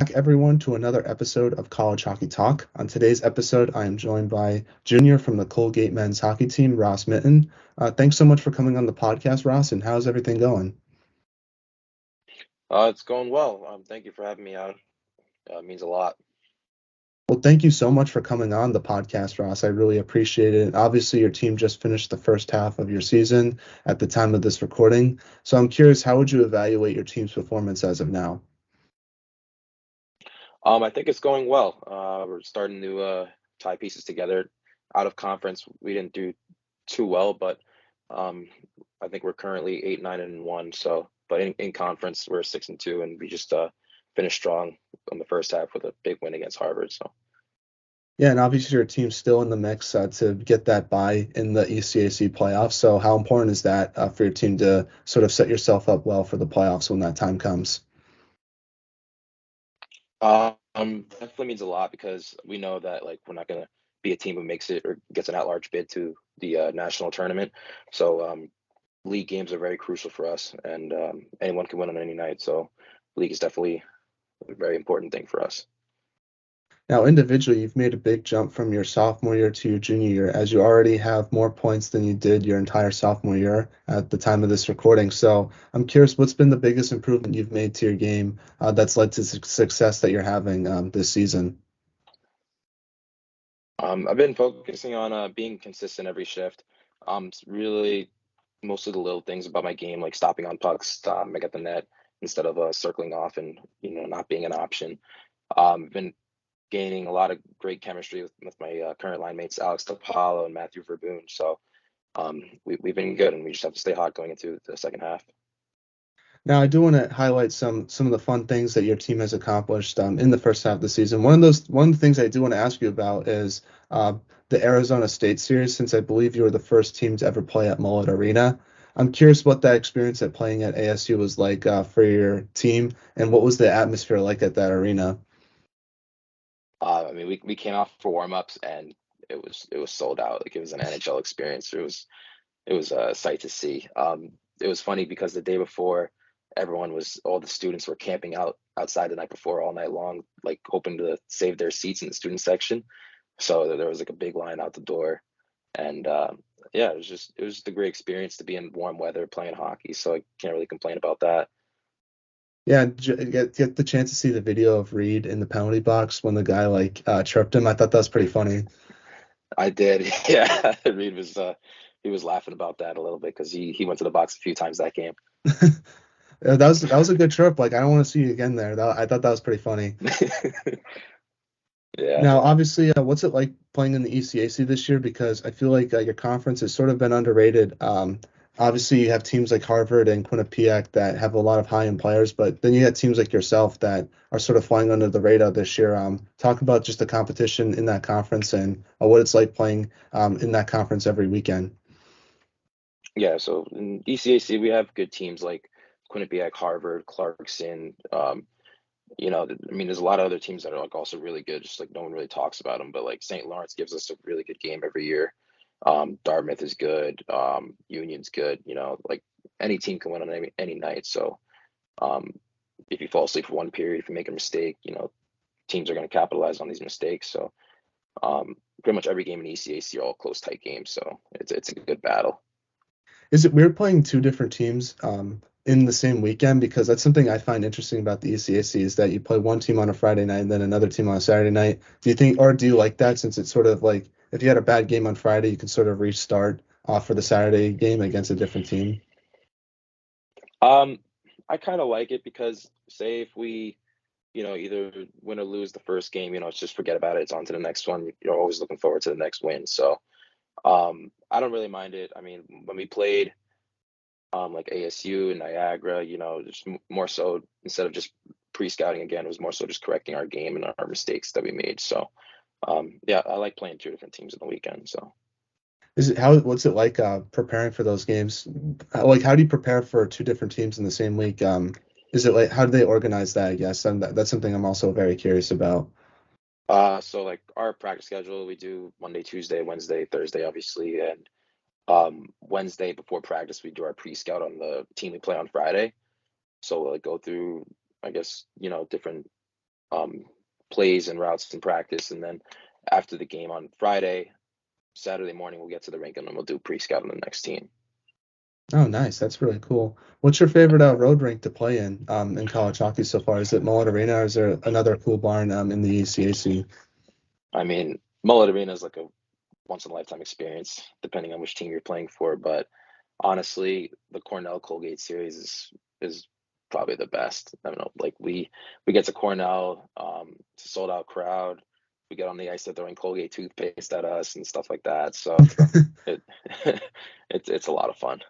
Back, everyone, to another episode of College Hockey Talk. On today's episode, I am joined by junior from the Colgate men's hockey team, Ross Mitton. Thanks so much for coming on the podcast, Ross, and how's everything going? It's going well. Thank you for having me on. It means a lot. Well, thank you so much for coming on the podcast, Ross. I really appreciate it. Obviously, your team just finished the first half of your season at the time of this recording. So I'm curious, how would you evaluate your team's performance as of now? I think it's going well. We're starting to tie pieces together. Out of conference, we didn't do too well, but um, I think we're currently 8-9-1. So, but in conference, we're 6-2, and we just finished strong on the first half with a big win against Harvard. So. Yeah, and obviously your team's still in the mix to get that bye in the ECAC playoffs. So how important is that for your team to sort of set yourself up well for the playoffs when that time comes? Definitely means a lot because we know that like we're not gonna be a team who makes it or gets an at-large bid to the national tournament. So league games are very crucial for us, and anyone can win on any night. So league is definitely a very important thing for us. Now, individually, you've made a big jump from your sophomore year to your junior year, as you already have more points than you did your entire sophomore year at the time of this recording. So I'm curious, what's been the biggest improvement you've made to your game that's led to success that you're having this season? I've been focusing on being consistent every shift. It's really most of the little things about my game, like stopping on pucks, at the net instead of circling off and not being an option. Been gaining a lot of great chemistry with my current line mates, Alex DePaulo and Matthew Verboon. So we've been good, and we just have to stay hot going into the second half. Now, I do want to highlight some of the fun things that your team has accomplished in the first half of the season. One of the things I do want to ask you about is the Arizona State series, since I believe you were the first team to ever play at Mullet Arena. I'm curious what that experience at playing at ASU was like for your team, and what was the atmosphere like at that arena? I mean, we came off for warm-ups, and it was sold out. Like it was an NHL experience. It was a sight to see. It was funny because the day before, all the students were camping outside the night before all night long, like hoping to save their seats in the student section. So there was like a big line out the door, and yeah, it was just a great experience to be in warm weather playing hockey. So I can't really complain about that. Yeah, get the chance to see the video of Reed in the penalty box when the guy like chirped him. I thought that was pretty funny. I did, yeah. Reed was he was laughing about that a little bit because he went to the box a few times that game. Yeah, that was a good chirp. Like I don't want to see you again there. I thought that was pretty funny. Yeah. Now, obviously, what's it like playing in the ECAC this year? Because I feel like your conference has sort of been underrated. Obviously, you have teams like Harvard and Quinnipiac that have a lot of high-end players, but then you have teams like yourself that are sort of flying under the radar this year. Talk about just the competition in that conference and what it's like playing in that conference every weekend. Yeah, so in ECAC we have good teams like Quinnipiac, Harvard, Clarkson. I mean, there's a lot of other teams that are like also really good, just like no one really talks about them. But like St. Lawrence gives us a really good game every year. Dartmouth is good. Union's good. Like any team can win on any night. So um, if you fall asleep for one period, if you make a mistake, teams are going to capitalize on these mistakes. So pretty much every game in ECAC are all close, tight games. So it's a good battle. Is it weird playing two different teams in the same weekend? Because that's something I find interesting about the ECAC is that you play one team on a Friday night and then another team on a Saturday night. Do you think, or do you like that since it's sort of like if you had a bad game on Friday, you can sort of restart for the Saturday game against a different team? Um, I kind of like it because say if we, either win or lose the first game, it's just forget about it. It's on to the next one. You're always looking forward to the next win. So I don't really mind it. I mean, when we played like ASU and Niagara, just more so instead of just pre-scouting again, it was more so just correcting our game and our mistakes that we made. So yeah, I like playing two different teams in the weekend. So. What's it like preparing for those games? Like how do you prepare for two different teams in the same week? Is it like how do they organize that? I guess and that's something I'm also very curious about. So like our practice schedule, we do Monday, Tuesday, Wednesday, Thursday, obviously, and Wednesday before practice, we do our pre-scout on the team we play on Friday. So we'll like go through, I guess, different um, plays and routes in practice, and then after the game on Friday, Saturday morning we'll get to the rink and then we'll do pre-scout on the next team. Oh, nice. That's really cool. What's your favorite road rink to play in college hockey so far? Is it Mullet Arena or is there another cool barn in the ECAC? I mean, Mullet Arena is like a once in a lifetime experience, depending on which team you're playing for. But honestly, the Cornell Colgate series is probably the best. I don't know, like we get to Cornell, it's a sold out crowd. We get on the ice, they're throwing Colgate toothpaste at us and stuff like that. So it it's a lot of fun.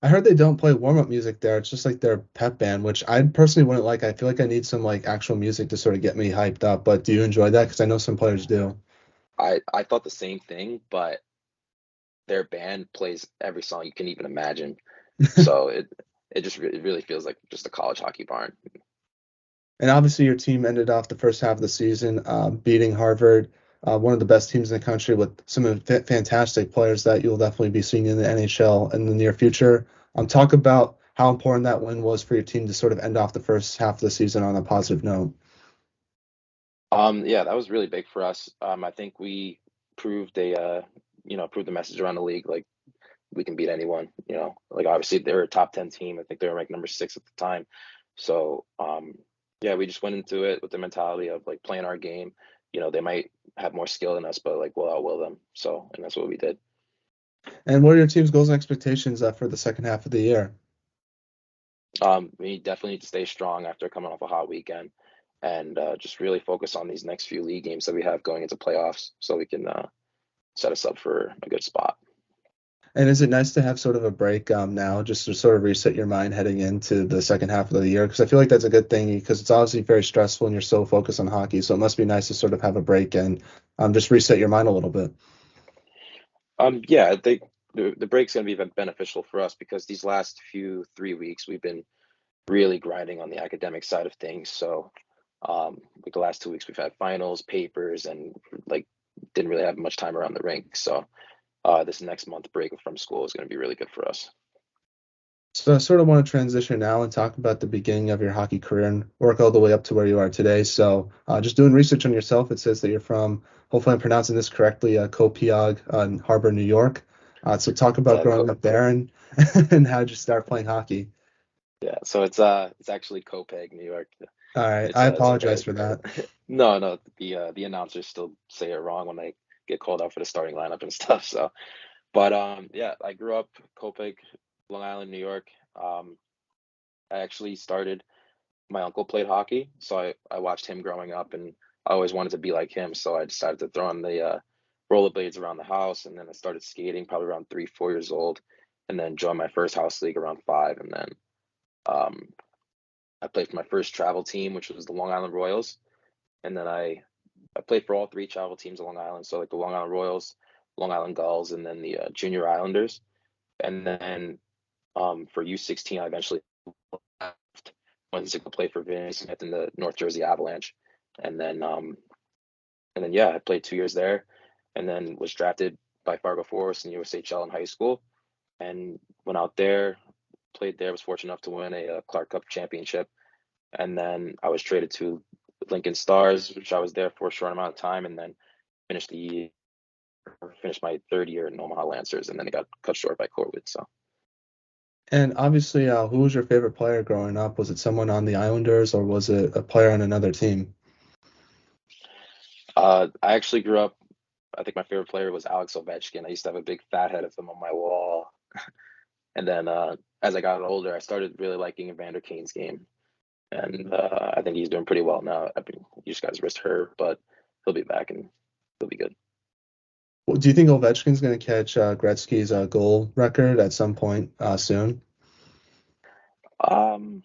I heard they don't play warm-up music there. It's just like their pep band, which I personally wouldn't like. I feel like I need some like actual music to sort of get me hyped up. But do you enjoy that? Because I know some players do. I thought the same thing, but their band plays every song you can even imagine. So it really feels like just a college hockey barn. And obviously, your team ended off the first half of the season beating Harvard, one of the best teams in the country, with some fantastic players that you'll definitely be seeing in the NHL in the near future. Talk about how important that win was for your team to sort of end off the first half of the season on a positive note. Yeah, that was really big for us. I think we proved proved the message around the league, like we can beat anyone, like obviously they're a top 10 team. I think they were ranked number 6 at the time. So, yeah, we just went into it with the mentality of like playing our game. They might have more skill than us, but like we'll outwill them. So, and that's what we did. And what are your team's goals and expectations for the second half of the year? We definitely need to stay strong after coming off a hot weekend and just really focus on these next few league games that we have going into playoffs so we can set us up for a good spot. And is it nice to have sort of a break now, just to sort of reset your mind heading into the second half of the year? Because I feel like that's a good thing because it's obviously very stressful and you're so focused on hockey. So it must be nice to sort of have a break and just reset your mind a little bit. Yeah, I think the break's going to be beneficial for us because these last few 3 weeks we've been really grinding on the academic side of things. So, like the last 2 weeks we've had finals, papers, and like didn't really have much time around the rink. So, this next month break from school is going to be really good for us. So I sort of want to transition now and talk about the beginning of your hockey career and work all the way up to where you are today. So just doing research on yourself, it says that you're from, hopefully I'm pronouncing this correctly, Copiague in Harbor, New York. So talk about Yeah, growing up there and and how did you start playing hockey? yeah. So it's actually Copeg, New York. All right, It's I it's apologize for that. no, the announcers still say it wrong when they get called out for the starting lineup and stuff. So, but yeah, I grew up Copeg, Long Island, New York. Um, I actually started. My uncle played hockey, so I watched him growing up, and I always wanted to be like him. So I decided to throw on the rollerblades around the house, and then I started skating probably around 3, 4 years old, and then joined my first house league around 5, and then um, I played for my first travel team, which was the Long Island Royals, and then I played for all 3 travel teams of Long Island, so like the Long Island Royals, Long Island Gulls, and then the Junior Islanders, and then for U16 I eventually left, went to go play for Vinny Smith in the North Jersey Avalanche, and then yeah, I played 2 years there, and then was drafted by Fargo Forest in USHL in high school, and went out there, played there, was fortunate enough to win a Clark Cup championship, and then I was traded to Lincoln Stars, which I was there for a short amount of time, and then finished the year, finished my 3rd year in Omaha Lancers, and then it got cut short by COVID. So And obviously, who was your favorite player growing up? Was it someone on the Islanders or was it a player on another team? I actually grew up. I think my favorite player was Alex Ovechkin. I used to have a big fat head of him on my wall, and then as I got older, I started really liking Evander Kane's game, and I think he's doing pretty well now. I mean, he just got his wrist hurt, but he'll be back and he'll be good. Well, do you think Ovechkin's going to catch Gretzky's goal record at some point soon? Um,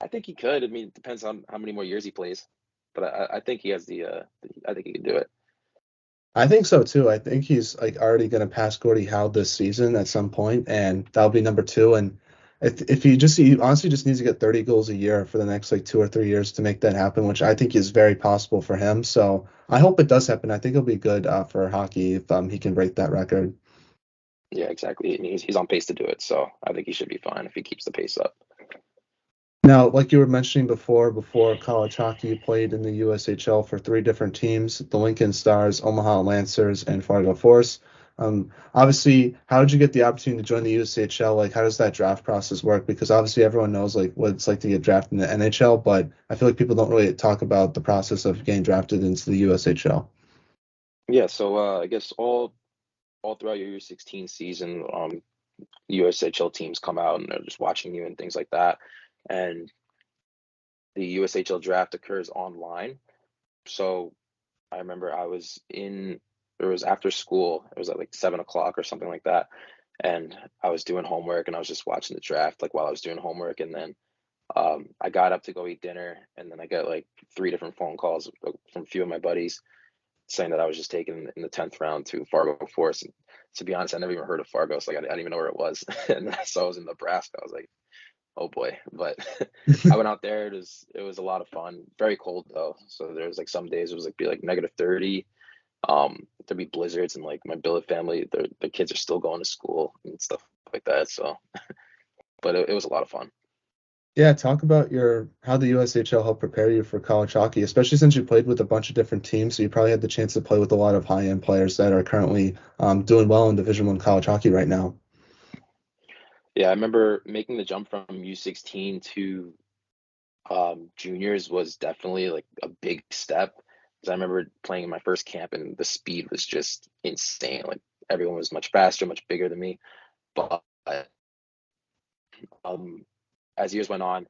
I think he could. I mean, it depends on how many more years he plays, but I think he has I think he can do it. I think so too. I think he's like already going to pass Gordie Howe this season at some point, and that'll be number two. And if he honestly just needs to get 30 goals a year for the next like 2 or 3 years to make that happen, which I think is very possible for him. So I hope it does happen. I think it'll be good for hockey if he can break that record. Yeah, exactly. And he's on pace to do it, so I think he should be fine if he keeps the pace up. Now, like you were mentioning before college hockey, you played in the USHL for three different teams: the Lincoln Stars, Omaha Lancers, and Fargo Force. Obviously, how did you get the opportunity to join the USHL? Like, how does that draft process work? Because obviously, everyone knows like what it's like to get drafted in the NHL, but I feel like people don't really talk about the process of getting drafted into the USHL. Yeah, so I guess all throughout your U16 season, USHL teams come out and they're just watching you and things like that. And the USHL draft occurs online. So I remember it was after school, it was at like 7 o'clock or something like that. And I was doing homework and I was just watching the draft like while I was doing homework. And then I got up to go eat dinner. And then I got like three different phone calls from a few of my buddies saying that I was just taken in the 10th round to Fargo Force. And to be honest, I never even heard of Fargo. So like, I didn't even know where it was. And then I saw it was in Nebraska. I was like, oh boy. But I went out there. It was a lot of fun. Very cold though. So there was like some days it was like be like -30. There'd be blizzards and like my billet family, their kids are still going to school and stuff like that. So, but it was a lot of fun. Yeah, talk about your how the USHL helped prepare you for college hockey, especially since you played with a bunch of different teams. So you probably had the chance to play with a lot of high-end players that are currently doing well in Division I college hockey right now. Yeah, I remember making the jump from U16 to juniors was definitely like a big step. Because I remember playing in my first camp and the speed was just insane. Like everyone was much faster, much bigger than me. But um, as years went on,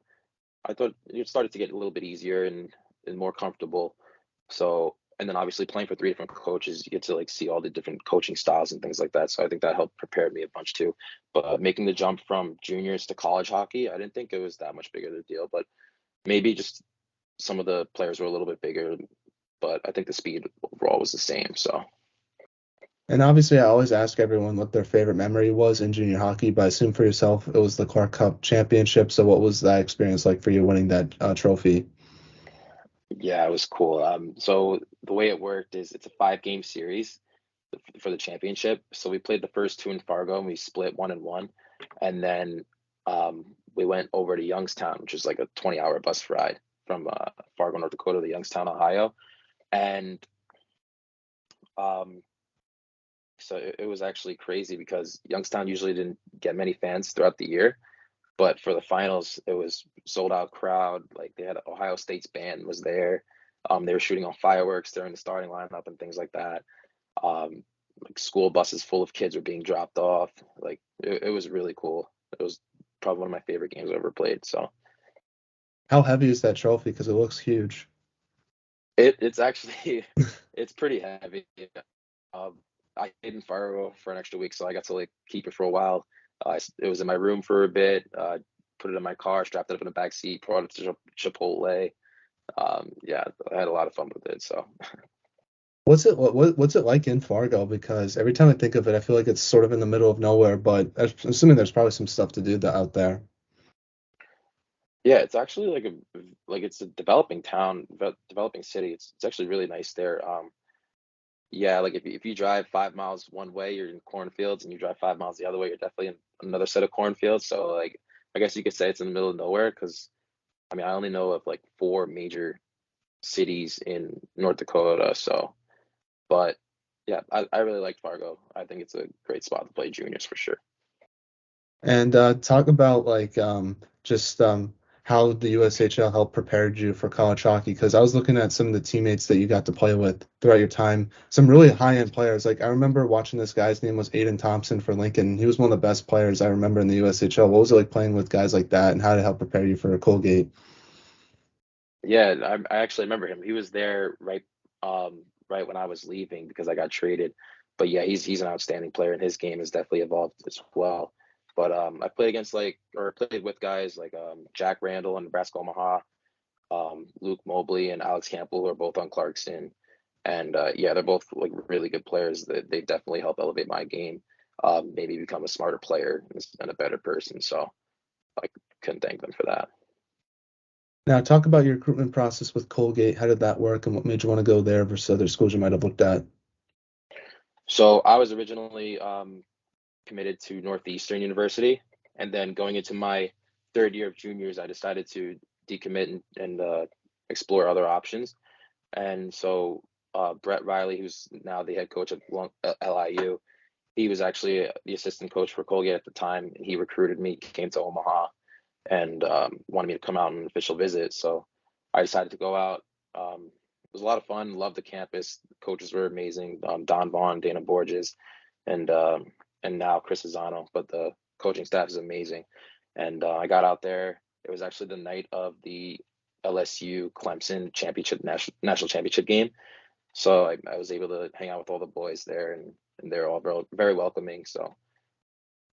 I thought it started to get a little bit easier and more comfortable. So, and then obviously playing for three different coaches, you get to like see all the different coaching styles and things like that. So I think that helped prepare me a bunch too. But making the jump from juniors to college hockey, I didn't think it was that much bigger of a deal. But maybe just some of the players were a little bit bigger, but I think the speed overall was the same. So And obviously, I always ask everyone what their favorite memory was in junior hockey, but I assume for yourself it was the Clark Cup championship. So what was that experience like for you winning that trophy? yeah, it was cool. So the way it worked is it's a 5 game series for the championship. So we played the first two in Fargo and we split 1-1. And then we went over to Youngstown, which is like a 20-hour bus ride from Fargo, North Dakota to Youngstown, Ohio. And um, so it was actually crazy because Youngstown usually didn't get many fans throughout the year. But for the finals, it was sold out crowd. Like they had Ohio State's band was there. They were shooting on fireworks during the starting lineup and things like that. Um, like school buses full of kids were being dropped off. Like it was really cool. It was probably one of my favorite games I ever played. So How heavy is that trophy? Because it looks huge. it's actually it's pretty heavy. Um, I stayed in Fargo for an extra week, so I got to like keep it for a while. It was in my room for a bit. Put it in my car, strapped it up in the back seat, brought it to Chipotle. Yeah, I had a lot of fun with it. So What's it like in Fargo? Because every time I think of it, I feel like it's sort of in the middle of nowhere, but I'm assuming there's probably some stuff to do out there. yeah, it's actually like it's a developing town, developing city. It's actually really nice there. Yeah, like if you drive 5 miles one way, you're in cornfields, and you drive 5 miles the other way, you're definitely in another set of cornfields. So like, I guess you could say it's in the middle of nowhere because I mean I only know of like four major cities in North Dakota. So, but yeah, I really like Fargo. I think it's a great spot to play juniors for sure. And talk about like just how the USHL helped prepare you for college hockey. Because I was looking at some of the teammates that you got to play with throughout your time. Some really high-end players. Like I remember watching this guy's name was Aiden Thompson for Lincoln. He was one of the best players I remember in the USHL. What was it like playing with guys like that, and how to help prepare you for Colgate? Yeah, I actually remember him. He was there right when I was leaving because I got traded. But yeah, he's an outstanding player, and his game has definitely evolved as well. But I played against or played with guys like Jack Randall and Nebraska Omaha, Luke Mobley and Alex Campbell, who are both on Clarkson. And yeah, they're both like really good players. That they definitely help elevate my game, maybe become a smarter player and a better person. So I couldn't thank them for that. Now, talk about your recruitment process with Colgate. How did that work, and what made you want to go there versus other schools you might have looked at? So I was originally committed to Northeastern University, and then going into my third year of juniors, I decided to decommit and explore other options. And so Brett Riley, who's now the head coach at LIU, he was actually the assistant coach for Colgate at the time, and he recruited me, came to Omaha, and wanted me to come out on an official visit. So I decided to go out. It was a lot of fun. Loved the campus. Coaches were amazing. Don Vaughn, Dana Borges, and uh, and now Chris Azzano. But the coaching staff is amazing. And I got out there. It was actually the night of the LSU Clemson championship national championship game. So I was able to hang out with all the boys there, and they're all very, very welcoming. So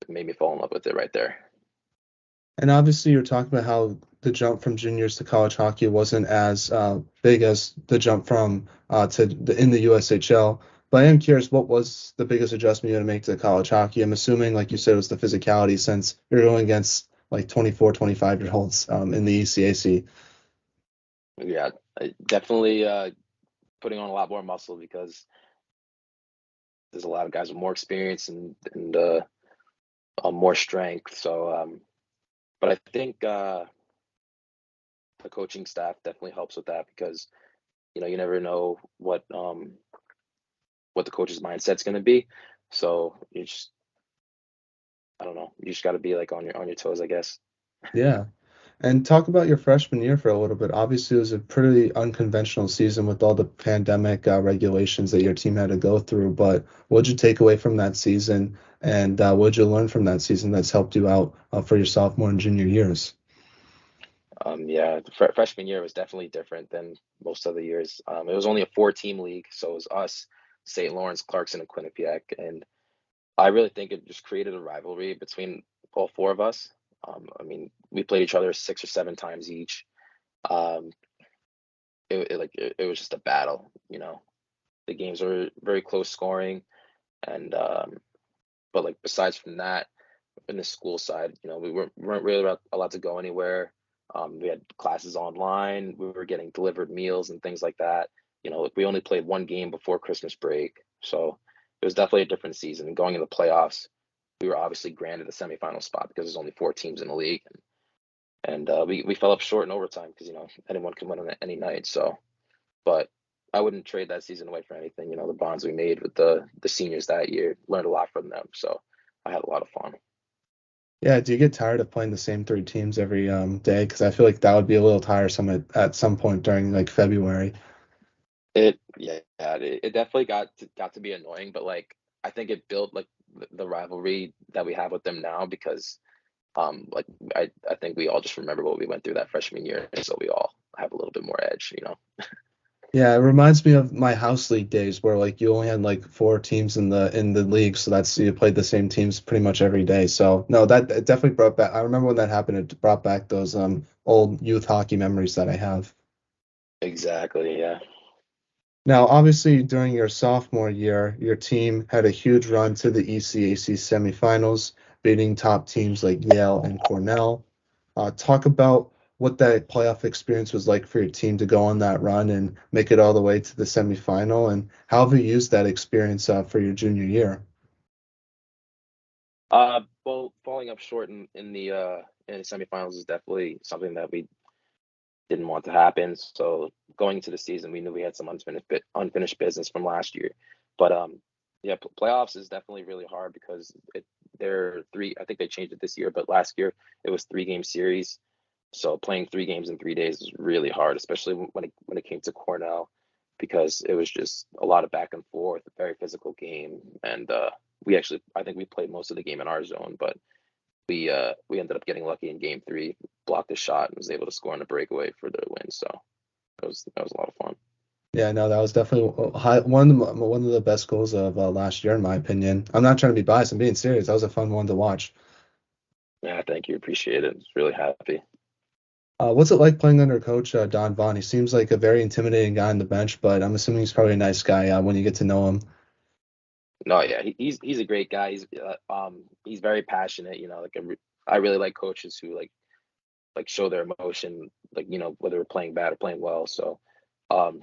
it made me fall in love with it right there. And obviously, you're talking about how the jump from juniors to college hockey wasn't as big as the jump from in the USHL. But I am curious, what was the biggest adjustment you had to make to college hockey? I'm assuming, like you said, it was the physicality since you're going against like 24, 25-year-olds in the ECAC. Yeah, definitely putting on a lot more muscle because there's a lot of guys with more experience and more strength. So, but I think the coaching staff definitely helps with that because you never know what the coach's mindset's going to be. So you just I don't know. You just got to be like on your toes, I guess. Yeah. And talk about your freshman year for a little bit. Obviously, it was a pretty unconventional season with all the pandemic regulations that your team had to go through. But what'd you take away from that season? And what'd you learn from that season that's helped you out for your sophomore and junior years? Yeah, the freshman year was definitely different than most other years. It was only a four-team league, so it was us, St. Lawrence, Clarkson, and Quinnipiac, and I really think it just created a rivalry between all four of us. I mean, we played each other six or seven times each. Um, it was just a battle, you know. The games were very close scoring, and but like besides from that, in the school side, we weren't really allowed to go anywhere. We had classes online. We were getting delivered meals and things like that. Like we only played one game before Christmas break, so it was definitely a different season. And going into the playoffs, we were obviously granted a semifinal spot because there's only four teams in the league, and we fell up short in overtime because anyone can win on any night. So, but I wouldn't trade that season away for anything. The bonds we made with the seniors that year, learned a lot from them. So I had a lot of fun. Yeah, do you get tired of playing the same three teams every day? Because I feel like that would be a little tiresome at some point during like February. It definitely got to be annoying, but like I think it built like the rivalry that we have with them now because like I think we all just remember what we went through that freshman year, so we all have a little bit more edge. Yeah, it reminds me of my house league days where like you only had like four teams in the league, so that's you played the same teams pretty much every day. So no, that it definitely brought back. I remember when that happened, it brought back those old youth hockey memories that I have. Exactly, yeah. Now, obviously, during your sophomore year, your team had a huge run to the ECAC semifinals, beating top teams like Yale and Cornell. Talk about what that playoff experience was like for your team to go on that run and make it all the way to the semifinal, and how have you used that experience for your junior year? Well, falling up short in the semifinals is definitely something that we didn't want to happen. So going into the season, we knew we had some unfinished business from last year. But yeah, playoffs is definitely really hard because they're three. I think they changed it this year, but last year it was three-game series. So playing three games in 3 days is really hard, especially when it came to Cornell, because it was just a lot of back and forth, a very physical game, and I think we played most of the game in our zone, but we ended up getting lucky in game three, blocked a shot, and was able to score on a breakaway for the win. So that was a lot of fun. Yeah, no, that was definitely one of the best goals of last year, in my opinion. I'm not trying to be biased. I'm being serious. That was a fun one to watch. Yeah, thank you, appreciate it. It's really happy. What's it like playing under Coach Don Vaughn? He seems like a very intimidating guy on the bench, but I'm assuming he's probably a nice guy when you get to know him. No, yeah, he's a great guy. He's very passionate. I really like coaches who like show their emotion, like whether we're playing bad or playing well. So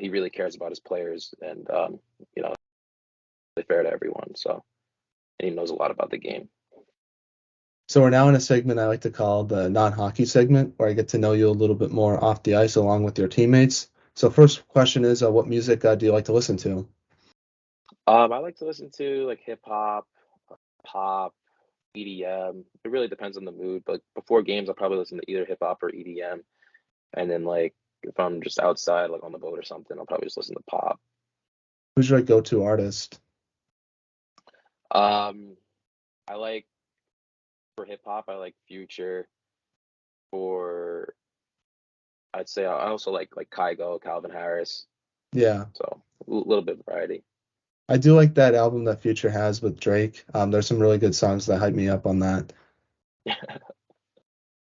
he really cares about his players, and they're fair to everyone. So and he knows a lot about the game. So we're now in a segment I like to call the non-hockey segment, where I get to know you a little bit more off the ice along with your teammates. So first question is, what music do you like to listen to? I like to listen to like hip hop, pop, EDM. It really depends on the mood. But before games, I'll probably listen to either hip hop or EDM. And then like if I'm just outside, like on the boat or something, I'll probably just listen to pop. Who's your go-to artist? Um, I like for hip hop, I like Future. For I'd say I also like Kygo, Calvin Harris. Yeah, So a little bit of variety. I do like that album that Future has with Drake. There's some really good songs that hype me up on that.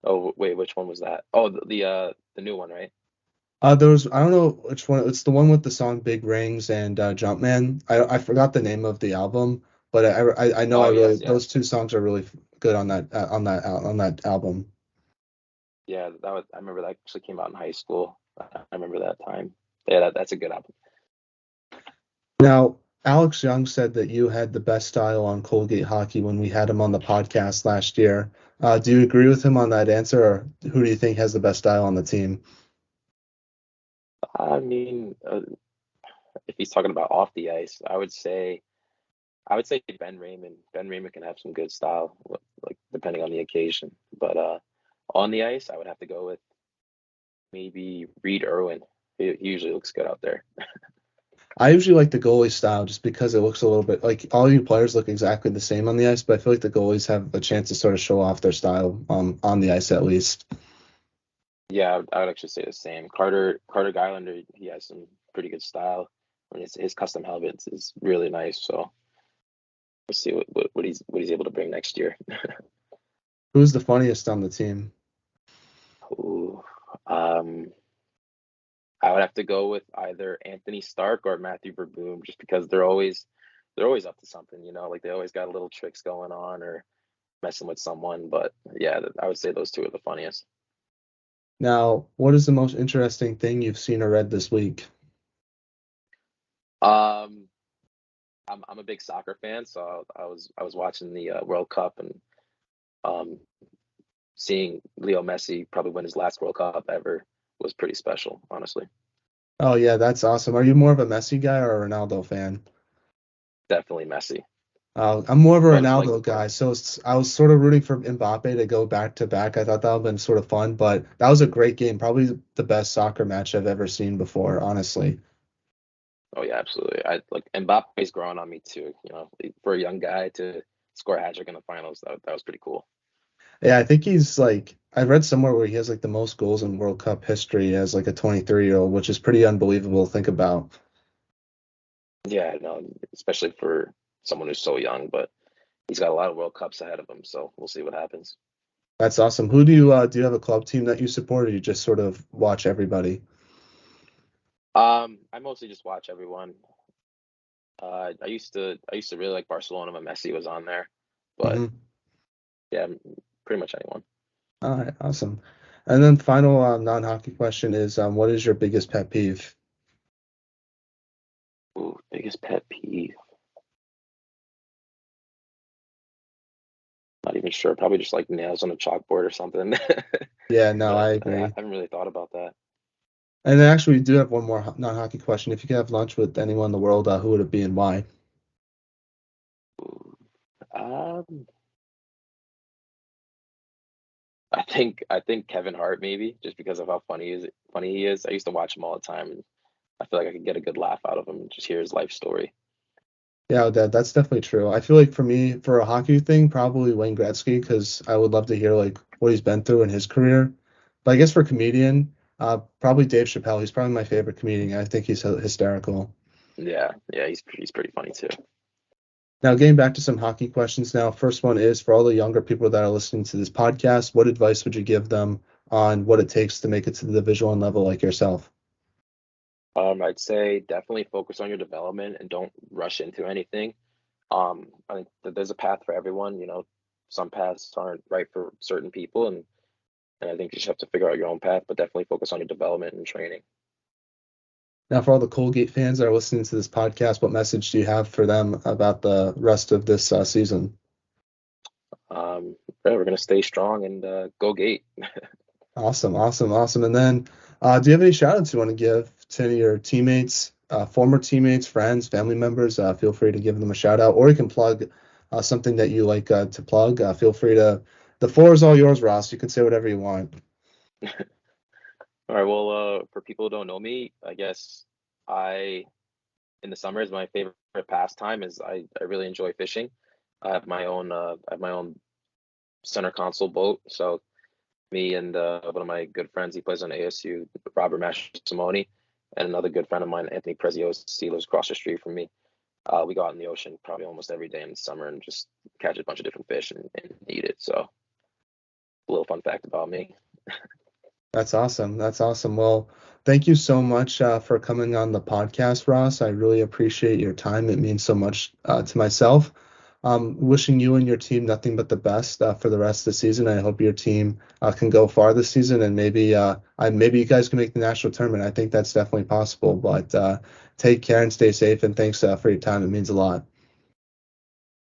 Oh wait, which one was that? Oh, the new one, right? There was I don't know which one. It's the one with the song Big Rings and Jumpman. I forgot the name of the album, but I know I Oh really yes, those yes. two songs are really good on that album. Yeah, that was I remember that actually came out in high school. I remember that time. Yeah, that's a good album. Now, Alex Young said that you had the best style on Colgate hockey when we had him on the podcast last year. Do you agree with him on that answer, or who do you think has the best style on the team? I mean, if he's talking about off the ice, I would say Ben Raymond. Ben Raymond can have some good style, like depending on the occasion. But on the ice, I would have to go with maybe Reed Irwin. He usually looks good out there. I usually like the goalie style just because it looks a little bit like all you players look exactly the same on the ice, but I feel like the goalies have a chance to sort of show off their style on the ice at least. Yeah, I would actually say the same. Carter Gylander, he has some pretty good style. I mean, his custom helmets is really nice. So we'll see what he's able to bring next year. Who's the funniest on the team? Ooh, um, I would have to go with either Anthony Stark or Matthew Verboom, just because they're always up to something. Like they always got little tricks going on or messing with someone. But yeah, I would say those two are the funniest. Now, what is the most interesting thing you've seen or read this week? Um, I'm a big soccer fan, so I was watching the World Cup and um, seeing Leo Messi probably win his last World Cup ever was pretty special, honestly. Oh yeah, that's awesome. Are you more of a Messi guy or a Ronaldo fan? Definitely Messi, I'm more of a but like, Ronaldo guy, so I was sort of rooting for Mbappe to go back to back. I thought that would have been sort of fun, but that was a great game. Probably the best soccer match I've ever seen before, honestly. oh yeah, absolutely. I like Mbappe's growing on me too. For a young guy to score a hat trick in the finals, that was pretty cool. Yeah, I think he's like I read somewhere where he has like the most goals in World Cup history as like a 23-year-old, which is pretty unbelievable to think about. Yeah, no, especially for someone who's so young, but he's got a lot of World Cups ahead of him, so we'll see what happens. That's awesome. Who do you have a club team that you support, or you just sort of watch everybody? I mostly just watch everyone. I used to really like Barcelona when Messi was on there, but Hmm. yeah, pretty much anyone. All right, awesome. And then final non-hockey question is, what is your biggest pet peeve? Ooh, biggest pet peeve. Not even sure. Probably just like nails on a chalkboard or something. Yeah, no, But I I agree. haven't really thought about that. And then actually, we do have one more non-hockey question. If you could have lunch with anyone in the world, who would it be and why? Ooh. Um, I think Kevin Hart maybe just because of how funny he is. I used to watch him all the time, and I feel like I could get a good laugh out of him and just hear his life story. Yeah, that's definitely true. I feel like for me, for a hockey thing, probably Wayne Gretzky, because I would love to hear like what he's been through in his career. But I guess for comedian, probably Dave Chappelle. He's probably my favorite comedian. I think he's hysterical. Yeah, yeah, he's pretty funny too. Now, getting back to some hockey questions now. First one is for all the younger people that are listening to this podcast, what advice would you give them on what it takes to make it to the Division One level like yourself? I'd say definitely focus on your development and don't rush into anything. I think that there's a path for everyone. Some paths aren't right for certain people, and I think you just have to figure out your own path, but definitely focus on your development and training. Now, for all the Colgate fans that are listening to this podcast, what message do you have for them about the rest of this season? Yeah, we're gonna stay strong and go Gate. Awesome, awesome, awesome. And then, do you have any shout outs you want to give to any of your teammates, former teammates, friends, family members? Feel free to give them a shout out, or you can plug something that you like to plug. Feel free to. The floor is all yours, Ross. You can say whatever you want. All right. Well, for people who don't know me, I guess I in the summers my favorite pastime is I really enjoy fishing. I have my own center console boat. So me and one of my good friends, he plays on ASU, Robert Massimone, and another good friend of mine, Anthony Preziosi, he lives across the street from me. We go out in the ocean probably almost every day in the summer and just catch a bunch of different fish and eat it. So a little fun fact about me. That's awesome. That's awesome. Well, thank you so much for coming on the podcast, Ross. I really appreciate your time. It means so much to myself. Wishing you and your team nothing but the best for the rest of the season. I hope your team can go far this season, and maybe you guys can make the national tournament. I think that's definitely possible. But take care and stay safe. And thanks for your time. It means a lot.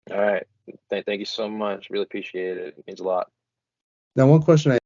All right. Thank you so much. Really appreciate it. It means a lot. Now, one question I